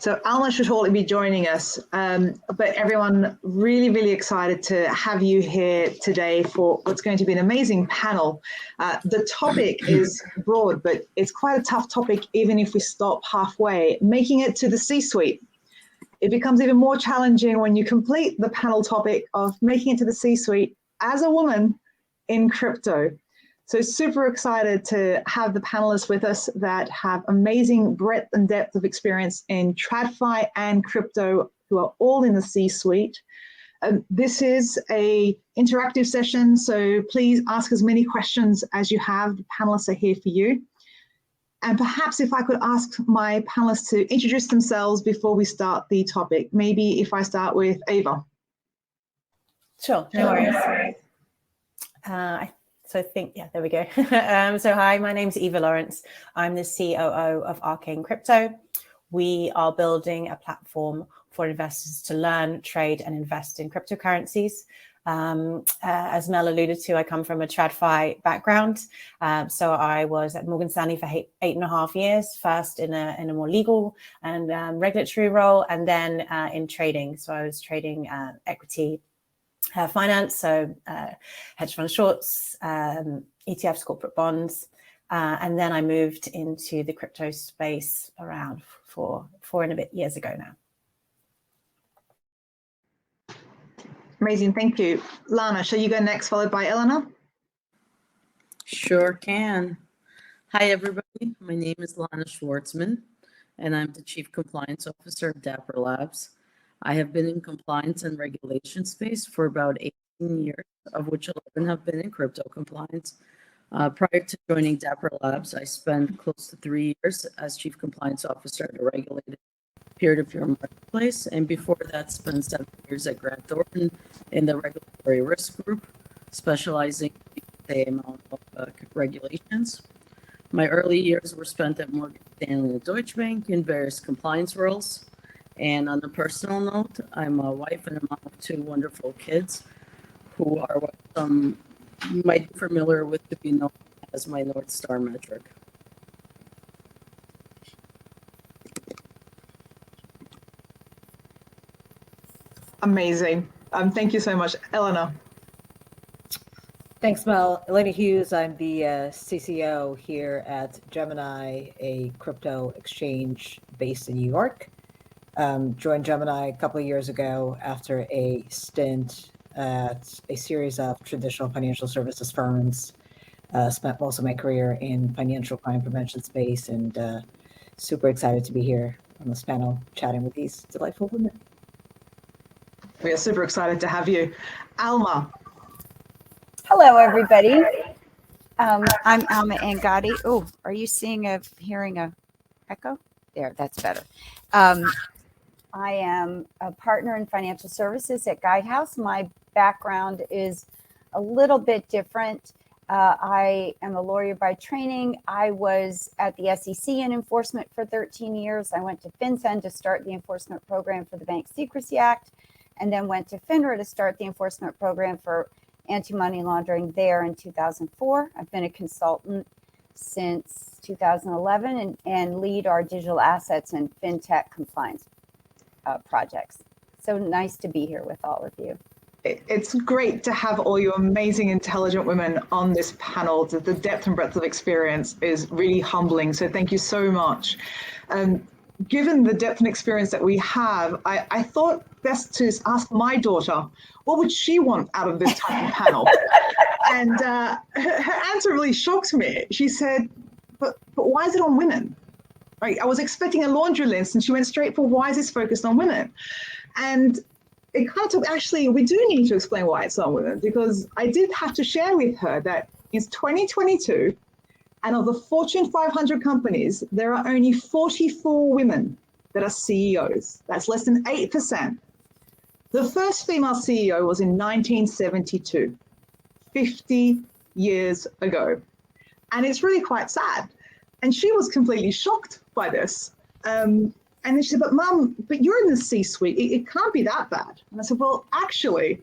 So Alma should shortly be joining us, but everyone really, really excited to have you here today for what's going to be an amazing panel. The topic is broad, but it's quite a tough topic even if we stop halfway, making it to the C-suite. It becomes even more challenging when you complete the panel topic of making it to the C-suite as a woman in crypto. So super excited to have the panelists with us that have amazing breadth and depth of experience in TradFi and crypto, who are all in the C-suite. This is an interactive session, so please ask as many questions as you have. The panelists are here for you. And perhaps if I could ask my panelists to introduce themselves before we start the topic. Maybe if I start with Ava. Sure, no worries. So there we go. So hi, my name's Eva Lawrence. I'm the COO of Arcane Crypto. We are building a platform for investors to learn, trade, and invest in cryptocurrencies. As Mel alluded to, I come from a TradFi background. So I was at Morgan Stanley for 8.5 years, first in a more legal and regulatory role, and then in trading. So I was trading equity finance, so hedge fund shorts, ETFs, corporate bonds, and then I moved into the crypto space around four and a bit years ago now. Amazing, thank you. Lana, shall you go next, followed by Elena? Sure can. Hi, everybody. My name is Lana Schwartzman, and I'm the Chief Compliance Officer of Dapper Labs. I have been in compliance and regulation space for about 18 years, of which 11 have been in crypto compliance. Prior to joining Dapper Labs, I spent close to 3 years as Chief Compliance Officer at a regulated peer-to-peer marketplace, and before that, spent 7 years at Grant Thornton in the regulatory risk group, specializing in the amount of regulations. My early years were spent at Morgan Stanley and Deutsche Bank in various compliance roles. And on a personal note, I'm a wife and a mom of 2 wonderful kids who are what some might be familiar with to be known as my North Star metric. Amazing. Thank you so much. Elena. Thanks, Mel. Elena Hughes. I'm the CCO here at Gemini, a crypto exchange based in New York. Joined Gemini a couple of years ago after a stint at a series of traditional financial services firms. Spent most of my career in financial crime prevention space, and super excited to be here on this panel chatting with these delightful women. We are super excited to have you. Alma. Hello, everybody. I'm Alma Angotti. Oh, are you hearing a echo? There, that's better. I am a partner in financial services at Guidehouse. My background is a little bit different. I am a lawyer by training. I was at the SEC in enforcement for 13 years. I went to FinCEN to start the enforcement program for the Bank Secrecy Act, and then went to FINRA to start the enforcement program for anti-money laundering there in 2004. I've been a consultant since 2011 and lead our digital assets and fintech compliance projects. So nice to be here with all of you. It's great to have all you amazing, intelligent women on this panel. The depth and breadth of experience is really humbling. So thank you so much. Given the depth and experience that we have, I thought best to ask my daughter, what would she want out of this type of panel? And her answer really shocked me. She said, but why is it on women? Right? I was expecting a laundry list, and she went straight for, why is this focused on women? And it kind of took, actually, we do need to explain why it's on women, because I did have to share with her that it's 2022, and of the Fortune 500 companies, there are only 44 women that are CEOs. That's less than 8%. The first female CEO was in 1972, 50 years ago. And it's really quite sad. And she was completely shocked by this. And then she said, but Mum, but you're in the C-suite. It can't be that bad. And I said, well, actually,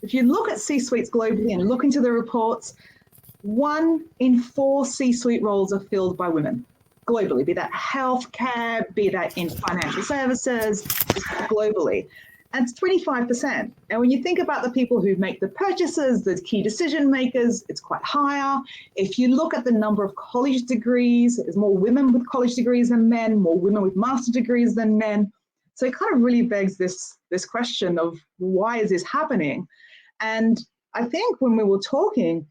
if you look at C-suites globally and look into the reports, 1 in 4 C-suite roles are filled by women. globally, be that healthcare, be that in financial services, just globally. And it's 25%. And when you think about the people who make the purchases, the key decision makers, it's quite higher. If you look at the number of college degrees, there's more women with college degrees than men, more women with master degrees than men. So it kind of really begs this question of why is this happening? And I think when we were talking,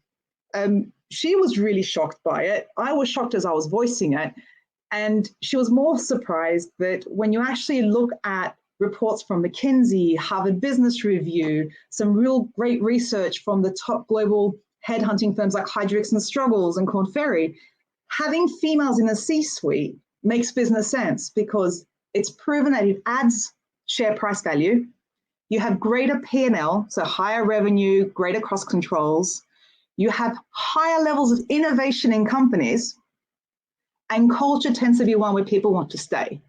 she was really shocked by it. I was shocked as I was voicing it. And she was more surprised that when you actually look at reports from McKinsey, Harvard Business Review, some real great research from the top global headhunting firms like Heidricks and Struggles and Korn Ferry, having females in the C-suite makes business sense because it's proven that it adds share price value. You have greater P&L, so higher revenue, greater cost controls. You have higher levels of innovation in companies, and culture tends to be one where people want to stay.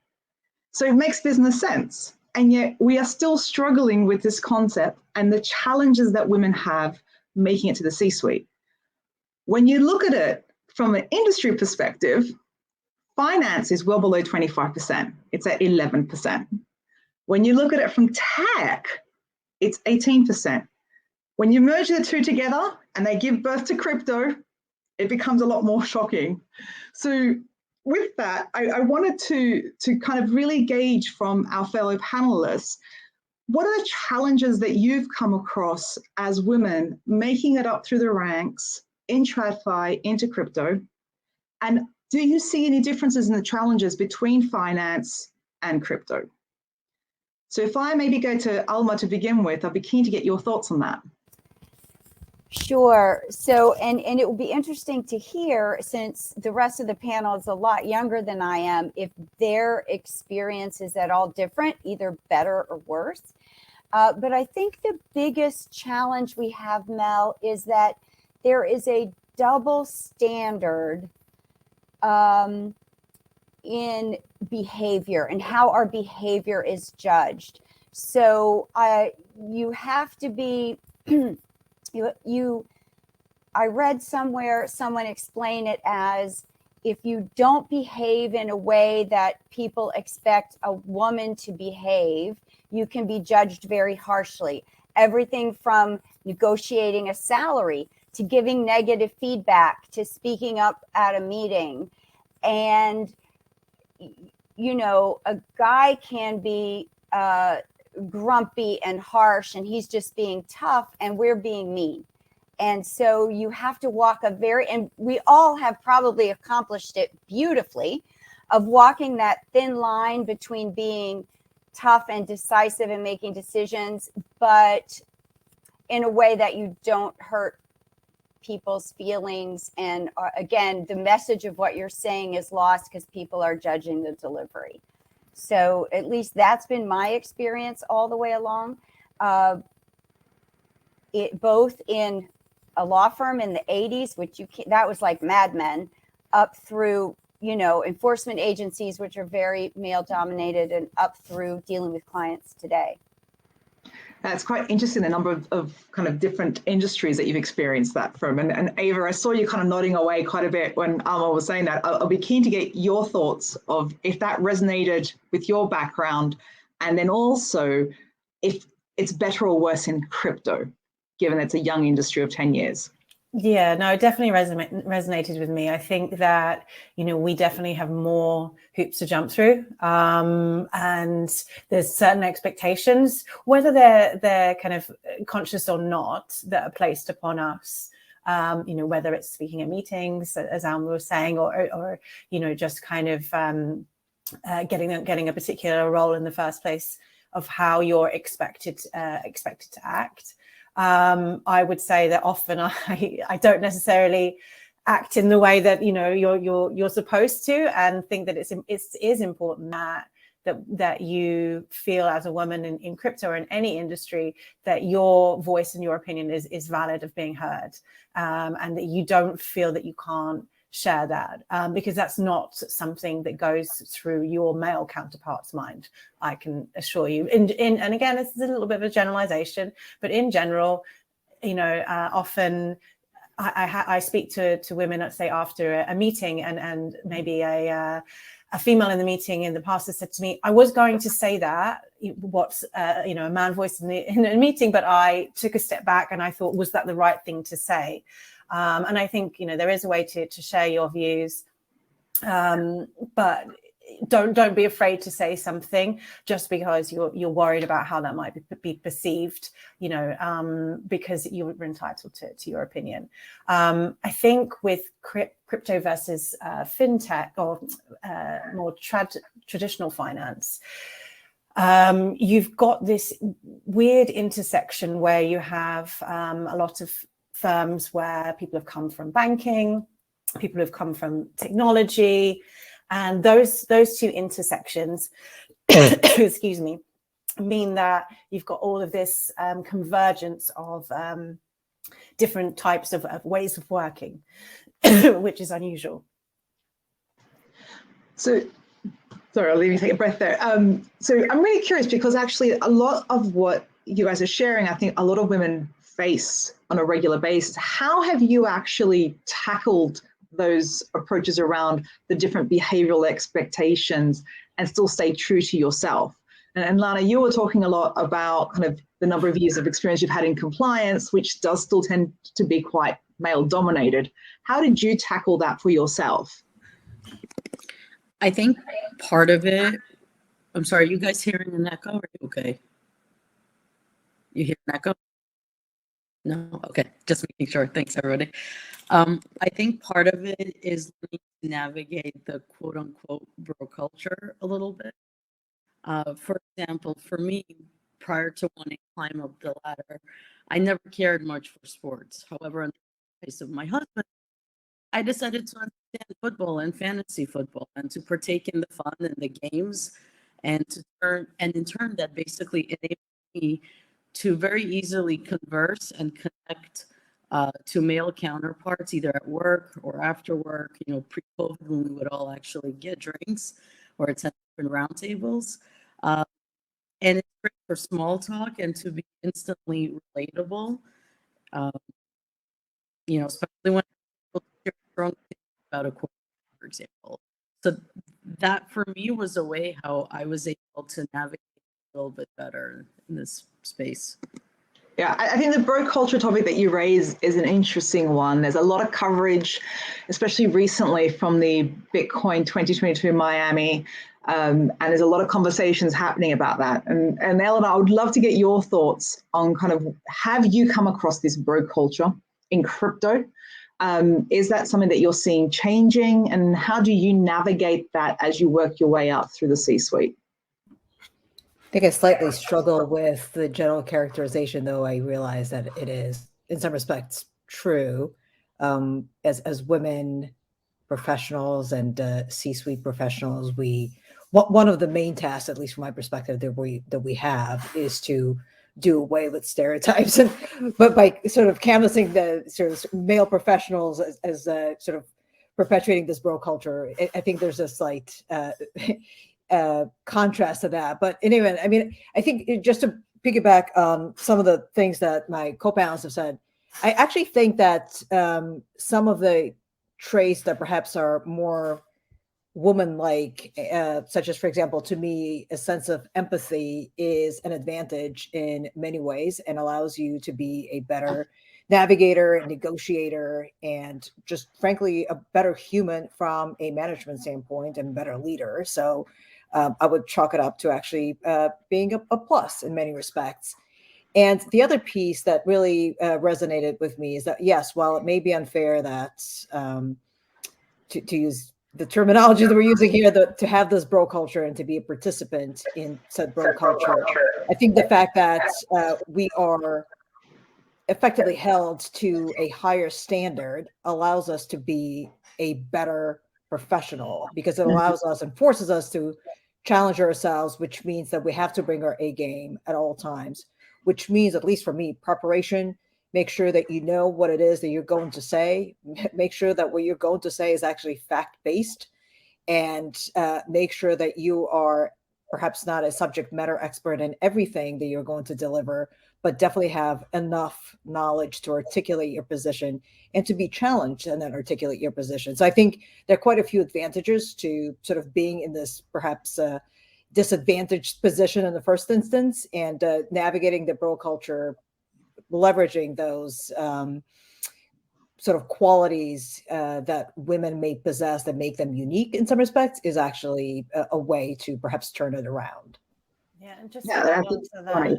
So it makes business sense. And yet we are still struggling with this concept and the challenges that women have making it to the C-suite. When you look at it from an industry perspective, finance is well below 25%. It's at 11%. When you look at it from tech, it's 18%. When you merge the two together and they give birth to crypto, it becomes a lot more shocking. So with that, I wanted to kind of really gauge from our fellow panelists, what are the challenges that you've come across as women making it up through the ranks in TradFi into crypto? And do you see any differences in the challenges between finance and crypto? So if I maybe go to Alma to begin with, I'd be keen to get your thoughts on that. Sure. So, and it will be interesting to hear, since the rest of the panel is a lot younger than I am, if their experience is at all different, either better or worse. But I think the biggest challenge we have, Mel, is that there is a double standard in behavior and how our behavior is judged. So you have to be... I read somewhere someone explain it as, if you don't behave in a way that people expect a woman to behave, you can be judged very harshly. Everything from negotiating a salary to giving negative feedback to speaking up at a meeting. And, you know, a guy can be grumpy and harsh, and he's just being tough, and we're being mean. And so you have to walk and we all have probably accomplished it beautifully, of walking that thin line between being tough and decisive and making decisions, but in a way that you don't hurt people's feelings. And again, the message of what you're saying is lost because people are judging the delivery. So at least that's been my experience all the way along. Both in a law firm in the 80s, which that was like Mad Men, up through, you know, enforcement agencies, which are very male dominated, and up through dealing with clients today. That's quite interesting, the number of kind of different industries that you've experienced that from. And Ava, I saw you kind of nodding away quite a bit when Alma was saying that. I'll be keen to get your thoughts of if that resonated with your background, and then also if it's better or worse in crypto, given it's a young industry of 10 years. Yeah, no, it definitely resonated with me. I think that, you know, we definitely have more hoops to jump through, and there's certain expectations, whether they're kind of conscious or not, that are placed upon us. You know, whether it's speaking at meetings, as Alma was saying, or you know, just kind of getting a particular role in the first place, of how you're expected to act. I would say that often I don't necessarily act in the way that, you know, you're supposed to, and think that it is important that you feel as a woman in crypto or in any industry that your voice and your opinion is valid, of being heard, and that you don't feel that you can't share that, because that's not something that goes through your male counterpart's mind, I can assure you. And again, it's a little bit of a generalization, but in general, you know, often I speak to women, let's say after a meeting, and maybe a female in the meeting in the past has said to me, I was going to say that what's a man voice in a meeting, but I took a step back and I thought, was that the right thing to say? And I think there is a way to share your views, but don't be afraid to say something just because you're worried about how that might be perceived, because you're entitled to your opinion. I think with crypto versus fintech or more traditional finance, you've got this weird intersection where you have a lot of firms where people have come from banking, people have come from technology, and those two intersections, excuse me, mean that you've got all of this convergence of different types of ways of working, which is unusual. So, sorry, I'll leave you take a breath there. So I'm really curious because actually a lot of what you guys are sharing, I think a lot of women face on a regular basis. How have you actually tackled those approaches around the different behavioral expectations and still stay true to yourself? And Lana, you were talking a lot about kind of the number of years of experience you've had in compliance, which does still tend to be quite male dominated. How did you tackle that for yourself? I think part of it, I'm sorry, you guys hearing an echo? Are you okay? You hear an echo? No? Okay, just making sure. Thanks, everybody. I think part of it is learning to navigate the quote unquote bro culture a little bit. For example, for me, prior to wanting to climb up the ladder, I never cared much for sports. However, in the case of my husband, I decided to understand football and fantasy football and to partake in the fun and the games, and in turn that basically enabled me to very easily converse and connect to male counterparts, either at work or after work, pre-COVID when we would all actually get drinks or attend different roundtables. And it's great for small talk and to be instantly relatable, especially when people hear strong things about a quote, for example. So that for me was a way how I was able to navigate a little bit better in this space. Yeah, I think the bro culture topic that you raise is an interesting one. There's a lot of coverage, especially recently from the Bitcoin 2022 Miami, and there's a lot of conversations happening about that. And Elena, I would love to get your thoughts on kind of, have you come across this bro culture in crypto? Is that something that you're seeing changing? And how do you navigate that as you work your way up through the C-suite? I think I slightly struggle with the general characterization, though I realize that it is, in some respects, true. As women professionals and C-suite professionals, one of the main tasks, at least from my perspective, that we have is to do away with stereotypes, but by sort of canvassing the sort of male professionals as sort of perpetuating this bro culture. I think there's a slight contrast to that. But anyway, I mean, I think just to piggyback on some of the things that my co-panelists have said, I actually think that some of the traits that perhaps are more woman-like, such as, for example, to me, a sense of empathy is an advantage in many ways and allows you to be a better navigator and negotiator and just frankly a better human from a management standpoint and better leader. So I would chalk it up to actually being a plus in many respects. And the other piece that really resonated with me is that, yes, while it may be unfair that to use the terminology that we're using here, to have this bro culture and to be a participant in said bro culture, I think the fact that we are effectively held to a higher standard allows us to be a better professional, because it allows us and forces us to challenge ourselves, which means that we have to bring our A game at all times, which means, at least for me, preparation. Make sure that you know what it is that you're going to say. Make sure that what you're going to say is actually fact-based, and make sure that you are perhaps not a subject matter expert in everything that you're going to deliver, but definitely have enough knowledge to articulate your position and to be challenged and then articulate your position. So I think there are quite a few advantages to sort of being in this perhaps disadvantaged position in the first instance, and navigating the bro culture, leveraging those sort of qualities that women may possess that make them unique in some respects is actually a way to perhaps turn it around. Yeah, and just Yeah, to I add on think to it's that, funny.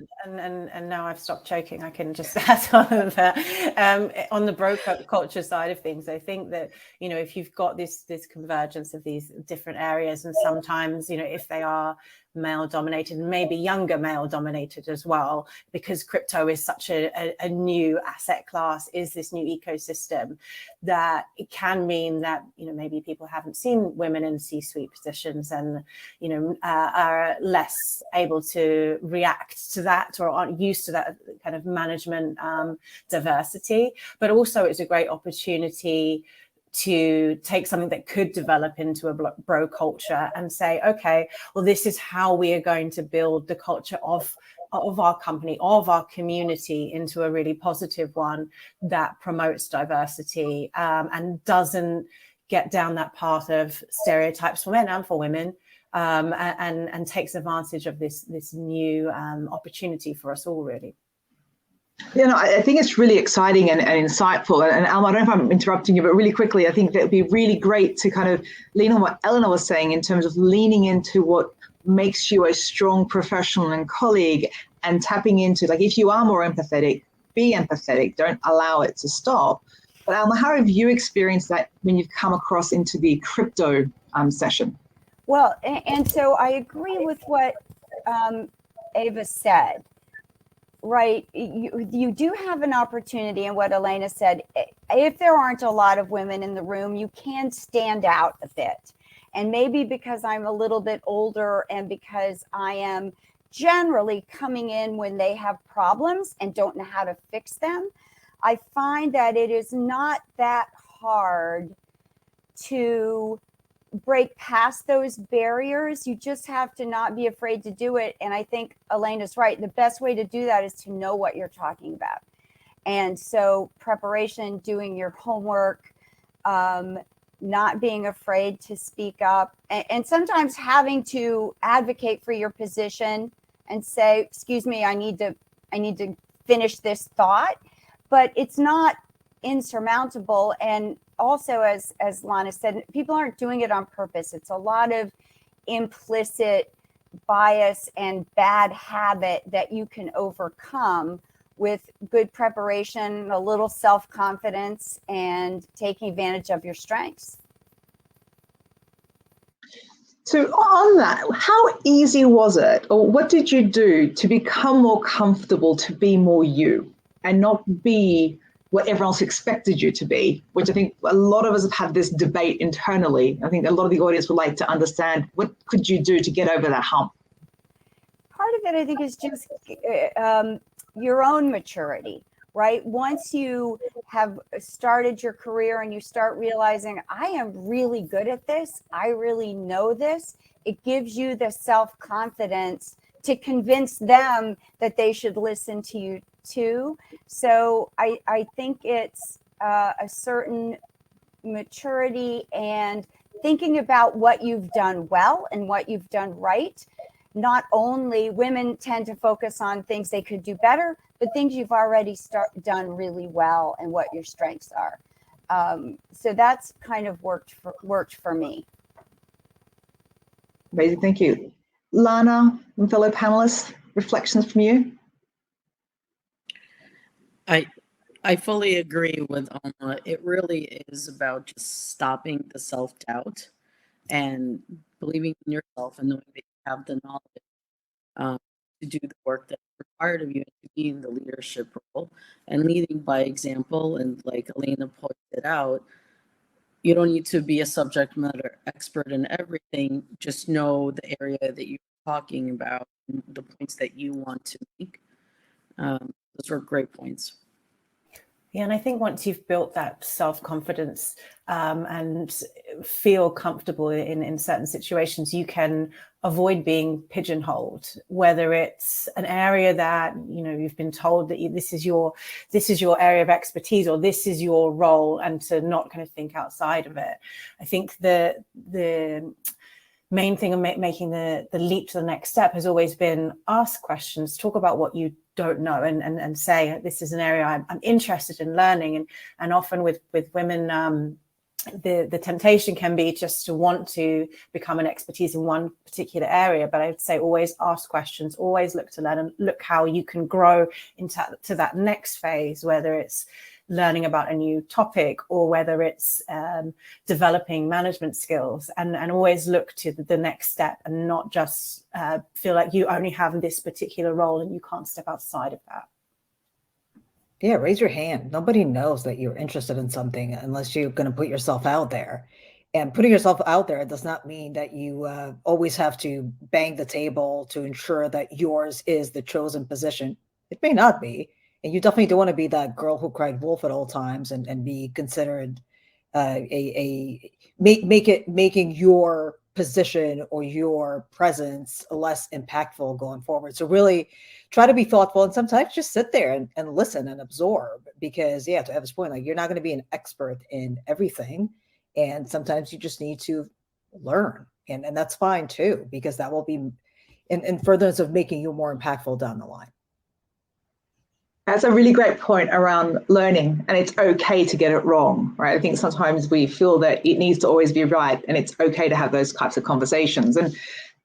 and now I've stopped choking, I can just add on that. On the bro culture side of things, I think that, you know, if you've got this convergence of these different areas, and sometimes, you know, if they are male dominated and maybe younger male dominated as well, because crypto is such a new asset class, is this new ecosystem, that it can mean that, you know, maybe people haven't seen women in C-suite positions and, you know, are less able to react to that or aren't used to that kind of management diversity. But also it's a great opportunity to take something that could develop into a bro culture and say, okay, well, this is how we are going to build the culture of our company, of our community, into a really positive one that promotes diversity and doesn't get down that path of stereotypes for men and for women, and takes advantage of this new opportunity for us all, really. You know, I think it's really exciting and insightful. And Alma, I don't know if I'm interrupting you, but really quickly, I think that would be really great to kind of lean on what Elena was saying in terms of leaning into what makes you a strong professional and colleague, and tapping into, like, if you are more empathetic, be empathetic, don't allow it to stop. But Alma, how have you experienced that when you've come across into the crypto session? Well, and so I agree with what Ava said. Right. You do have an opportunity, and what Elena said, if there aren't a lot of women in the room, you can stand out a bit. And maybe because I'm a little bit older and because I am generally coming in when they have problems and don't know how to fix them, I find that it is not that hard to break past those barriers. You just have to not be afraid to do it. And I think Elena's right. The best way to do that is to know what you're talking about. And so preparation, doing your homework, not being afraid to speak up, and sometimes having to advocate for your position and say, excuse me, I need to finish this thought, but it's not insurmountable. And also, as Lana said, people aren't doing it on purpose. It's a lot of implicit bias and bad habit that you can overcome with good preparation, a little self-confidence, and taking advantage of your strengths. So on that, how easy was it, or what did you do to become more comfortable to be more you and not be what everyone else expected you to be, which I think a lot of us have had this debate internally. I think a lot of the audience would like to understand, what could you do to get over that hump? Part of it, I think, is just your own maturity, right? Once you have started your career and you start realizing, I am really good at this, I really know this, it gives you the self-confidence to convince them that they should listen to you too. So I think it's a certain maturity and thinking about what you've done well and what you've done right. Not only women tend to focus on things they could do better, but things you've already done really well and what your strengths are. So that's kind of worked for me. Amazing, thank you. Lana and fellow panelists, reflections from you? I fully agree with Alma. It really is about just stopping the self-doubt and believing in yourself and knowing that you have the knowledge to do the work that's required of you to be in the leadership role and leading by example. And like Elena pointed out, you don't need to be a subject matter expert in everything. Just know the area that you're talking about, the points that you want to make. Those are great points. Yeah, and I think once you've built that self-confidence and feel comfortable in certain situations, you can avoid being pigeonholed, whether it's an area that, you know, you've been told that this is your area of expertise, or this is your role, and to not kind of think outside of it. I think the main thing of making the leap to the next step has always been ask questions, talk about what you don't know, and say, this is an area I'm interested in learning. And often with women, the temptation can be just to want to become an expertise in one particular area. But I'd say always ask questions, always look to learn, and look how you can grow into that next phase, whether it's learning about a new topic or whether it's developing management skills, and always look to the next step, and not just feel like you only have this particular role and you can't step outside of that. Yeah, raise your hand. Nobody knows that you're interested in something unless you're going to put yourself out there. And putting yourself out there does not mean that you always have to bang the table to ensure that yours is the chosen position. It may not be. And you definitely don't want to be that girl who cried wolf at all times and be considered making your position or your presence less impactful going forward. So really try to be thoughtful, and sometimes just sit there and listen and absorb, because yeah, to Eva's point, like, you're not going to be an expert in everything. And sometimes you just need to learn, and that's fine too, because that will be in furtherance of making you more impactful down the line. That's a really great point around learning, and it's okay to get it wrong, right? I think sometimes we feel that it needs to always be right, and it's okay to have those types of conversations. And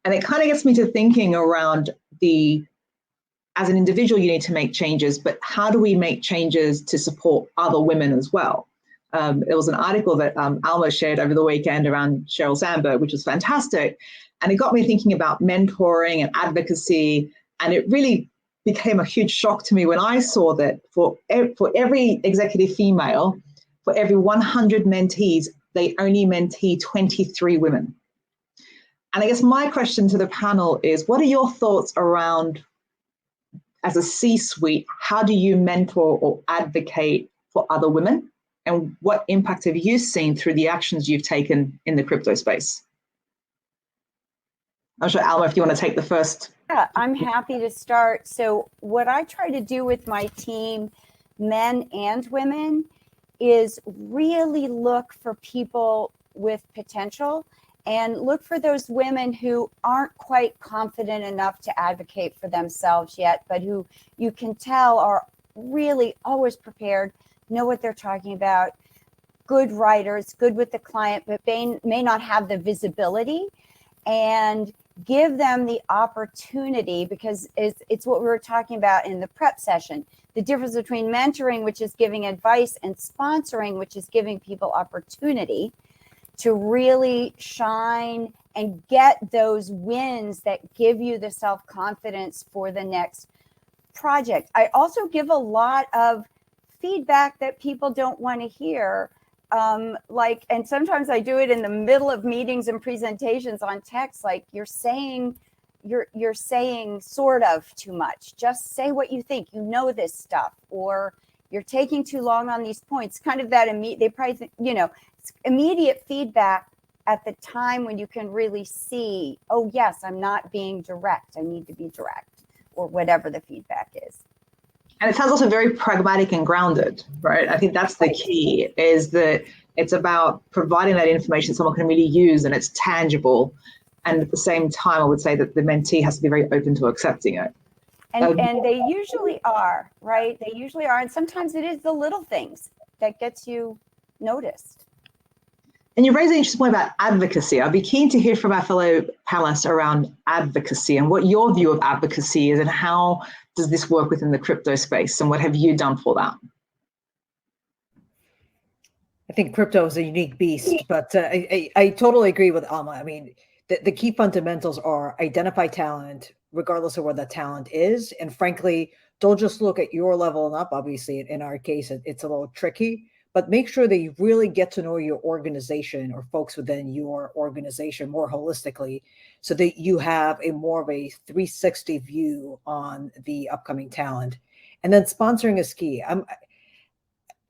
it kind of gets me to thinking around as an individual, you need to make changes, but how do we make changes to support other women as well? There was an article that Alma shared over the weekend around Sheryl Sandberg, which was fantastic. And it got me thinking about mentoring and advocacy, and it really became a huge shock to me when I saw that for every executive female, for every 100 mentees, they only mentee 23 women. And I guess my question to the panel is, what are your thoughts around, as a C-suite, how do you mentor or advocate for other women? And what impact have you seen through the actions you've taken in the crypto space? I'm sure, Alma, if you want to take the first. Yeah, I'm happy to start. So what I try to do with my team, men and women, is really look for people with potential, and look for those women who aren't quite confident enough to advocate for themselves yet, but who you can tell are really always prepared, know what they're talking about, good writers, good with the client, but may not have the visibility, and give them the opportunity, because it's what we were talking about in the prep session. The difference between mentoring, which is giving advice, and sponsoring, which is giving people opportunity to really shine and get those wins that give you the self-confidence for the next project. I also give a lot of feedback that people don't want to hear. And sometimes I do it in the middle of meetings and presentations on text, like, you're saying sort of too much. Just say what you think, you know this stuff, or you're taking too long on these points. Kind of that they probably think, immediate feedback at the time when you can really see, oh yes, I'm not being direct, I need to be direct, or whatever the feedback is. And it sounds also very pragmatic and grounded, right? I think that's the key, is that it's about providing that information someone can really use, and it's tangible. And at the same time, I would say that the mentee has to be very open to accepting it. And they usually are, right? They usually are. And sometimes it is the little things that gets you noticed. And you raise an interesting point about advocacy. I'd be keen to hear from our fellow panelists around advocacy and what your view of advocacy is, and how does this work within the crypto space, and what have you done for that? I think crypto is a unique beast, but I totally agree with Alma. I mean, the key fundamentals are identify talent, regardless of where that talent is. And frankly, don't just look at your level and up. Obviously, in our case, it's a little tricky, but make sure that you really get to know your organization or folks within your organization more holistically, so that you have more of a 360 view on the upcoming talent. And then sponsoring is key.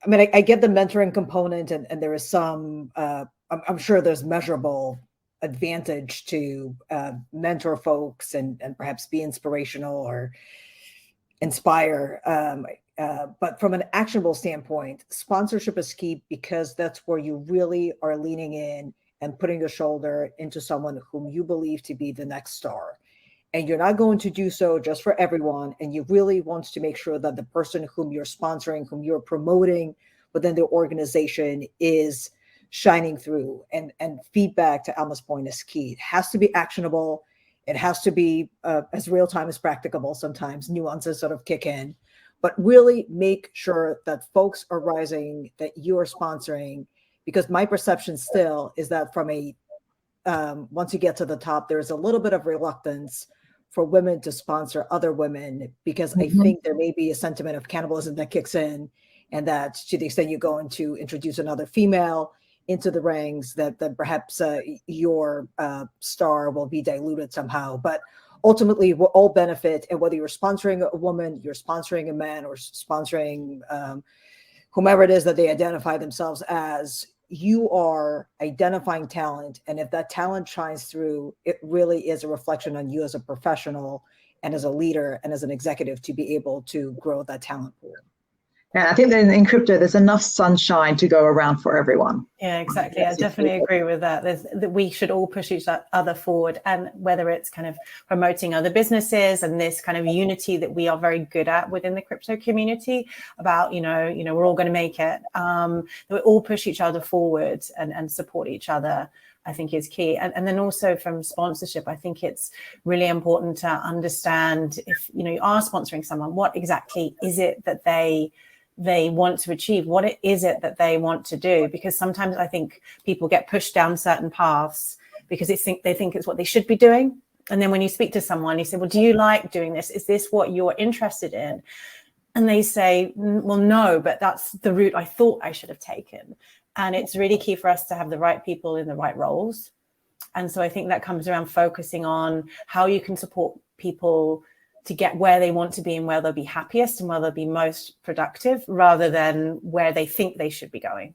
I mean, I get the mentoring component, and there is some, I'm sure there's measurable advantage to mentor folks and perhaps be inspirational or inspire. But from an actionable standpoint, sponsorship is key because that's where you really are leaning in and putting your shoulder into someone whom you believe to be the next star. And you're not going to do so just for everyone. And you really want to make sure that the person whom you're sponsoring, whom you're promoting within the organization is shining through. And feedback, to Alma's point, is key. It has to be actionable. It has to be as real time as practicable. Sometimes nuances sort of kick in, but really make sure that folks are rising, that you are sponsoring, because my perception still is that from a once you get to the top, there's a little bit of reluctance for women to sponsor other women, because I think there may be a sentiment of cannibalism that kicks in, and that to the extent you're going to introduce another female into the ranks, that perhaps your star will be diluted somehow. But ultimately, we'll all benefit, and whether you're sponsoring a woman, you're sponsoring a man, or sponsoring whomever it is that they identify themselves as, you are identifying talent. And if that talent shines through, it really is a reflection on you as a professional and as a leader and as an executive to be able to grow that talent pool. And I think that in crypto, there's enough sunshine to go around for everyone. Yeah, exactly. I definitely agree with that. That we should all push each other forward, and whether it's kind of promoting other businesses and this kind of unity that we are very good at within the crypto community about, we're all going to make it. That we all push each other forward and support each other, I think is key. And then also from sponsorship, I think it's really important to understand, if you are sponsoring someone, what exactly is it that they want to achieve, what is it that they want to do, because sometimes I think people get pushed down certain paths because they think it's what they should be doing. And then when you speak to someone, you say, well, do you like doing this? Is this what you're interested in? And they say, well, no, but that's the route I thought I should have taken. And it's really key for us to have the right people in the right roles. And so I think that comes around focusing on how you can support people to get where they want to be and where they'll be happiest and where they'll be most productive, rather than where they think they should be going.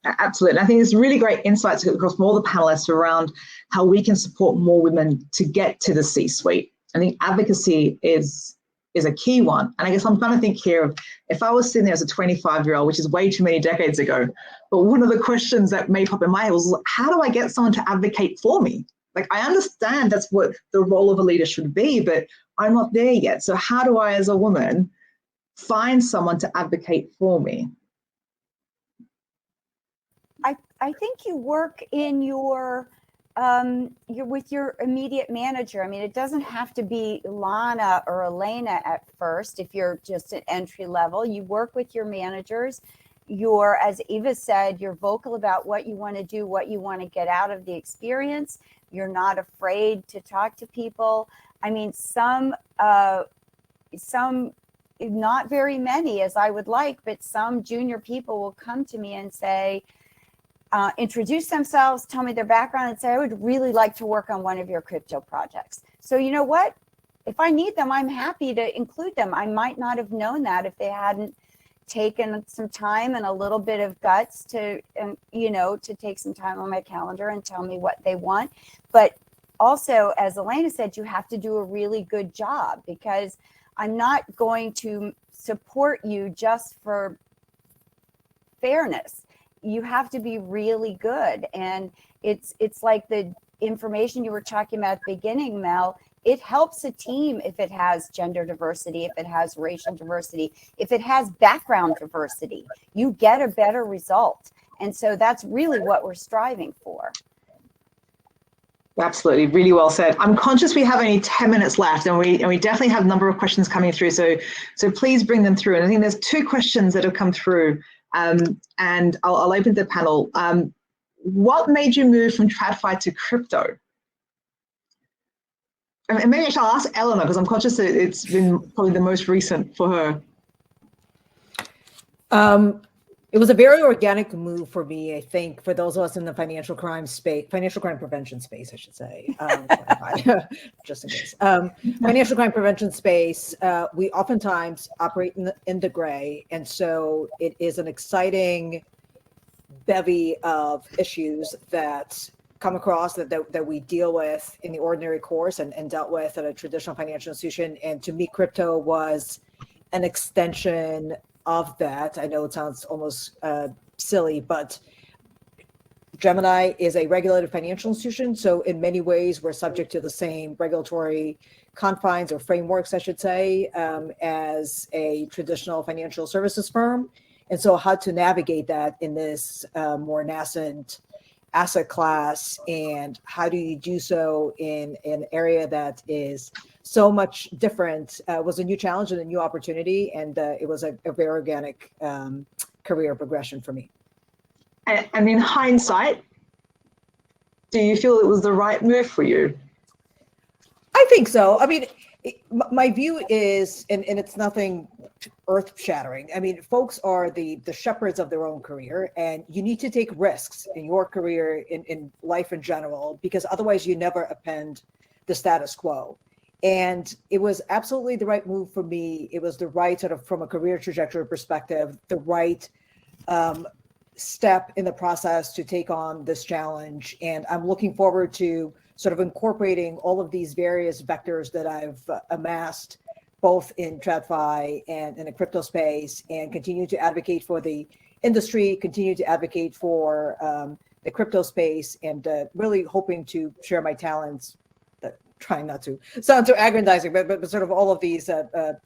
Absolutely. I think there's really great insights across from all the panelists around how we can support more women to get to the C-suite. I think advocacy is a key one. And I guess I'm trying to think here of, if I was sitting there as a 25-year-old, which is way too many decades ago, but one of the questions that may pop in my head was, how do I get someone to advocate for me? Like, I understand that's what the role of a leader should be, but I'm not there yet. So how do I, as a woman, find someone to advocate for me? I think you work in you're with your immediate manager. I mean, it doesn't have to be Lana or Elena at first. If you're just at entry level, you work with your managers. You're, as Eva said, you're vocal about what you want to do, what you want to get out of the experience. You're not afraid to talk to people. I mean, some, not very many as I would like, but some junior people will come to me and say, introduce themselves, tell me their background, and say, I would really like to work on one of your crypto projects. So you know what? If I need them, I'm happy to include them. I might not have known that if they hadn't taken some time and a little bit of guts to, to take some time on my calendar and tell me what they want. But also, as Elena said, you have to do a really good job, because I'm not going to support you just for fairness. You have to be really good. And it's like the information you were talking about at the beginning, Mel. It helps a team if it has gender diversity, if it has racial diversity, if it has background diversity. You get a better result. And so that's really what we're striving for. Absolutely, really well said. I'm conscious we have only 10 minutes left, and we definitely have a number of questions coming through. So please bring them through. And I think there's 2 questions that have come through, and I'll open the panel. What made you move from TradFi to crypto? And maybe I shall ask Elena, because I'm conscious that it's been probably the most recent for her. It was a very organic move for me, I think, for those of us in the financial crime space, financial crime prevention space, I should say, just in case. Financial crime prevention space, we oftentimes operate in the gray. And so it is an exciting bevy of issues that come across that we deal with in the ordinary course and dealt with at a traditional financial institution. And to me, crypto was an extension of that. I know it sounds almost silly, but Gemini is a regulated financial institution. So in many ways, we're subject to the same regulatory confines or frameworks, I should say, as a traditional financial services firm. And so how to navigate that in this more nascent asset class, and how do you do so in an area that is so much different, was a new challenge and a new opportunity. And it was a very organic career progression for me. And in hindsight, do you feel it was the right move for you? I think so. I mean, my view is, and it's nothing earth-shattering. I mean, folks are the shepherds of their own career, and you need to take risks in your career, in life in general, because otherwise you never append the status quo. And it was absolutely the right move for me. It was the right sort of, from a career trajectory perspective, the right step in the process to take on this challenge. And I'm looking forward to sort of incorporating all of these various vectors that I've amassed, both in TradFi and in the crypto space, and continue to advocate for the industry, continue to advocate for the crypto space, and really hoping to share my talents, trying not to sound too aggrandizing, but sort of all of these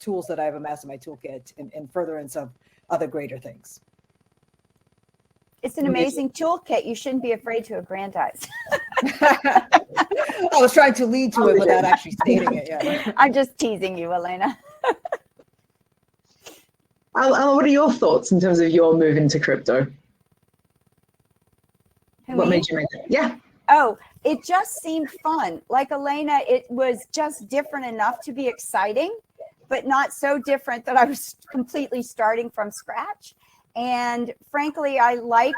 tools that I've amassed in my toolkit in furtherance of other greater things. It's an amazing toolkit. You shouldn't be afraid to aggrandize. I was trying to lead to it without actually stating it. Yeah. I'm just teasing you, Elena. Alma, what are your thoughts in terms of your move into crypto? What made you make it? Yeah. Oh, it just seemed fun. Like Elena, it was just different enough to be exciting, but not so different that I was completely starting from scratch. And frankly, I like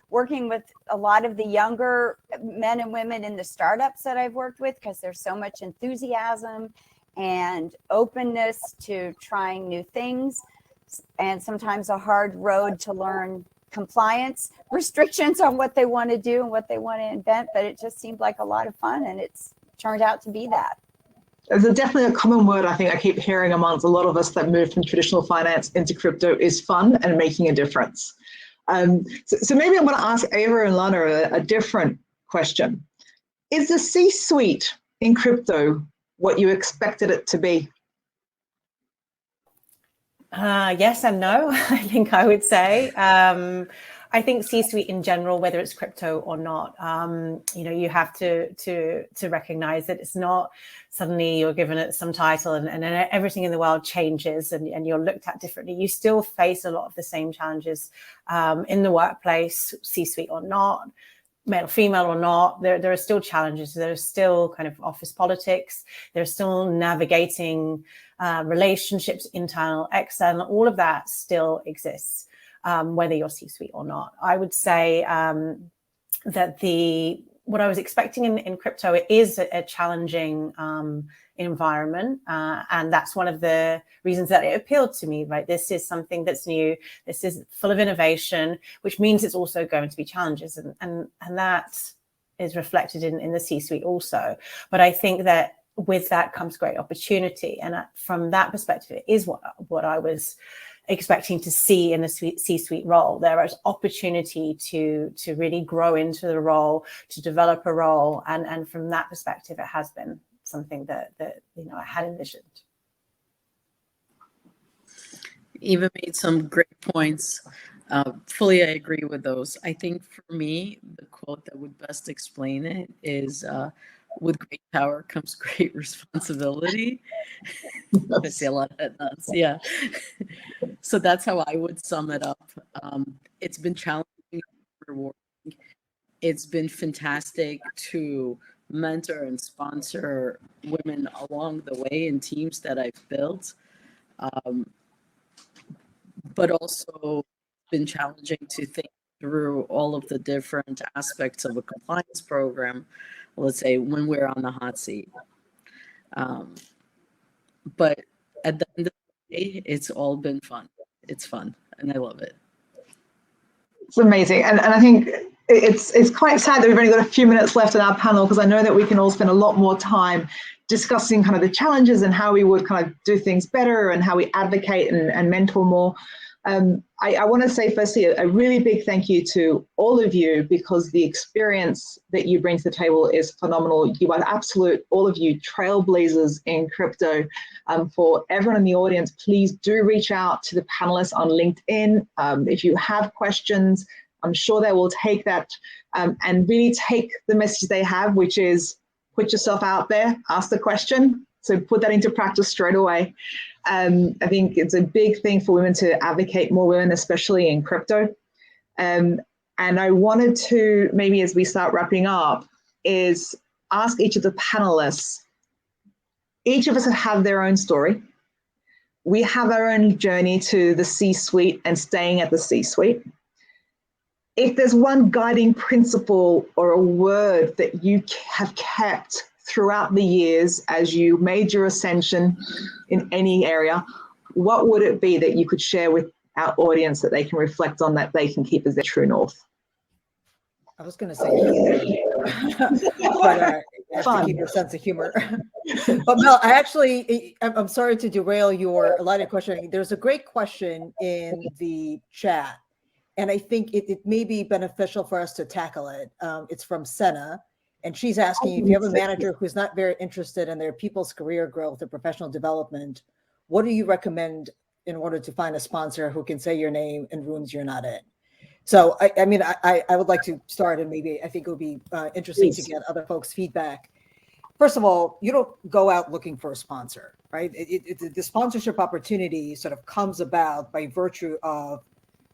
working with a lot of the younger men and women in the startups that I've worked with, because there's so much enthusiasm and openness to trying new things, and sometimes a hard road to learn compliance restrictions on what they want to do and what they want to invent. But it just seemed like a lot of fun, and it's turned out to be that. There's definitely a common word I think I keep hearing amongst a lot of us that move from traditional finance into crypto is fun and making a difference. So maybe I'm going to ask Ava and Lana a different question. Is the C-suite in crypto what you expected it to be? Yes and no, I think I would say. I think C-suite in general, whether it's crypto or not, you have to recognize that it's not suddenly you're given it some title and everything in the world changes and you're looked at differently. You still face a lot of the same challenges in the workplace, C-suite or not, male or female or not. There are still challenges. There are still kind of office politics. There's still navigating relationships, internal, external. All of that still exists. Whether you're C-suite or not. I would say that what I was expecting in crypto, it is a challenging environment. And that's one of the reasons that it appealed to me, right? This is something that's new. This is full of innovation, which means it's also going to be challenges. And that is reflected in the C-suite also. But I think that with that comes great opportunity. And from that perspective, it is what I was expecting to see in the C-suite role. There is opportunity to really grow into the role, to develop a role, and from that perspective, it has been something that I had envisioned. Eva made some great points. Fully, I agree with those. I think for me, the quote that would best explain it is, with great power comes great responsibility. I see a lot of that nuts. Yeah. So that's how I would sum it up. It's been challenging, rewarding. It's been fantastic to mentor and sponsor women along the way in teams that I've built. But also been challenging to think through all of the different aspects of a compliance program, let's say when we're on the hot seat. But at the end of the day, it's all been fun. It's fun, and I love it. It's amazing. And I think it's quite sad that we've only got a few minutes left in our panel, because I know that we can all spend a lot more time discussing kind of the challenges and how we would kind of do things better and how we advocate and mentor more. I want to say firstly a really big thank you to all of you, because the experience that you bring to the table is phenomenal. You are all of you trailblazers in crypto. For everyone in the audience, please do reach out to the panelists on LinkedIn. If you have questions, I'm sure they will take that and really take the message they have, which is put yourself out there, ask the question. So put that into practice straight away. I think it's a big thing for women to advocate more women, especially in crypto. And I wanted to, maybe as we start wrapping up, is ask each of the panelists. Each of us have their own story. We have our own journey to the C-suite and staying at the C-suite. If there's one guiding principle or a word that you have kept throughout the years as you made your ascension in any area, what would it be that you could share with our audience that they can reflect on, that they can keep as their true north? I was going to say humor, but I have to keep your sense of humor. But Mel, I'm sorry to derail your line of questioning. There's a great question in the chat, and I think it may be beneficial for us to tackle it. It's from Senna. And she's asking, if you have a manager who's not very interested in their people's career growth or professional development, what do you recommend in order to find a sponsor who can say your name in rooms you're not in? So, I would like to start, and maybe I think it would be interesting to get other folks' feedback. First of all, you don't go out looking for a sponsor, right? The sponsorship opportunity sort of comes about by virtue of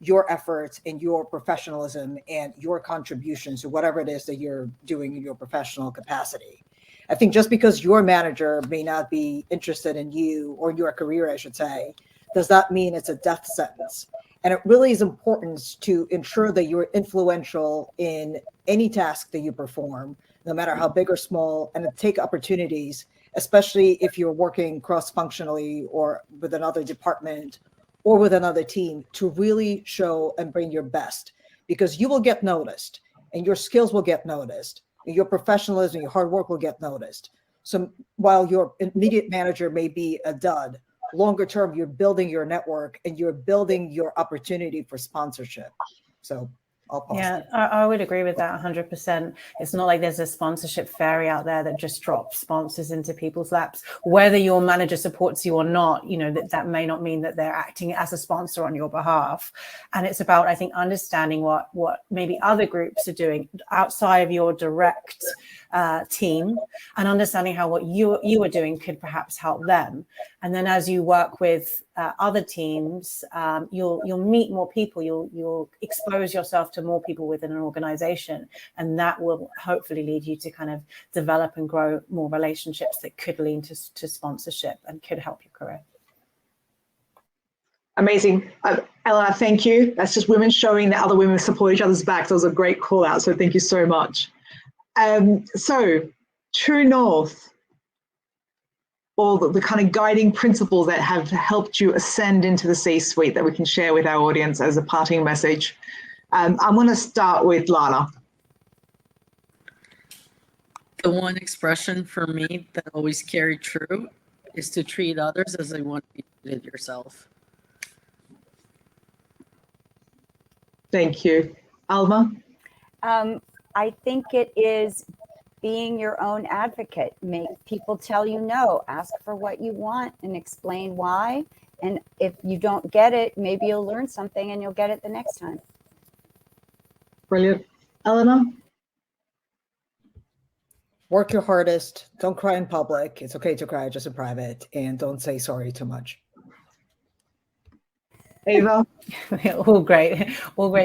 your efforts and your professionalism and your contributions to whatever it is that you're doing in your professional capacity. I think just because your manager may not be interested in you or your career, I should say, does not mean it's a death sentence. And it really is important to ensure that you're influential in any task that you perform, no matter how big or small, and to take opportunities, especially if you're working cross-functionally or with another department or with another team, to really show and bring your best, because you will get noticed and your skills will get noticed and your professionalism, your hard work will get noticed. So while your immediate manager may be a dud, longer term, you're building your network and you're building your opportunity for sponsorship. So I'll pause. Yeah, I would agree with that 100%. It's not like there's a sponsorship fairy out there that just drops sponsors into people's laps. Whether your manager supports you or not, that may not mean that they're acting as a sponsor on your behalf. And it's about, I think, understanding what maybe other groups are doing outside of your direct team, and understanding how what you are doing could perhaps help them. And then as you work with other teams, you'll meet more people, you'll expose yourself to more people within an organization, and that will hopefully lead you to kind of develop and grow more relationships that could lead to sponsorship and could help your career. Amazing. Elena, thank you. That's just women showing that other women support each other's backs. That was a great call out, so thank you so much. So true north, or the kind of guiding principles that have helped you ascend into the C-suite that we can share with our audience as a parting message. I'm going to start with Lana. The one expression for me that always carried true is to treat others as they want to be treated yourself. Thank you. Alma? I think it is being your own advocate. Make people tell you no, ask for what you want and explain why. And if you don't get it, maybe you'll learn something and you'll get it the next time. Brilliant. Elena? Work your hardest. Don't cry in public. It's okay to cry just in private, and don't say sorry too much. Ava? all great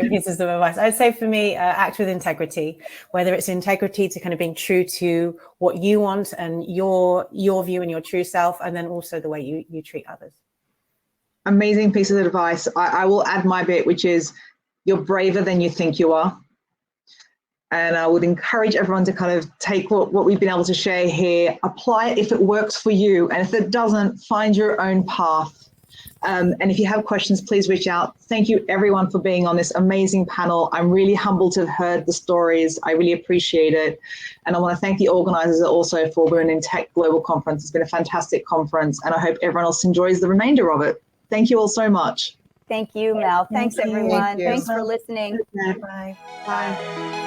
pieces of advice. I'd say for me, act with integrity, whether it's integrity to kind of being true to what you want and your view and your true self, and then also the way you treat others. amazing pieces of advice. I will add my bit, which is you're braver than you think you are. And I would encourage everyone to kind of take what we've been able to share here, apply it if it works for you. And if it doesn't, find your own path. And if you have questions, please reach out. Thank you everyone for being on this amazing panel. I'm really humbled to have heard the stories. I really appreciate it. And I want to thank the organizers also for Women in Tech Global Conference. It's been a fantastic conference, and I hope everyone else enjoys the remainder of it. Thank you all so much. Thank you, Mel. Thanks, everyone. Thank you. Thanks for listening. Bye. Bye.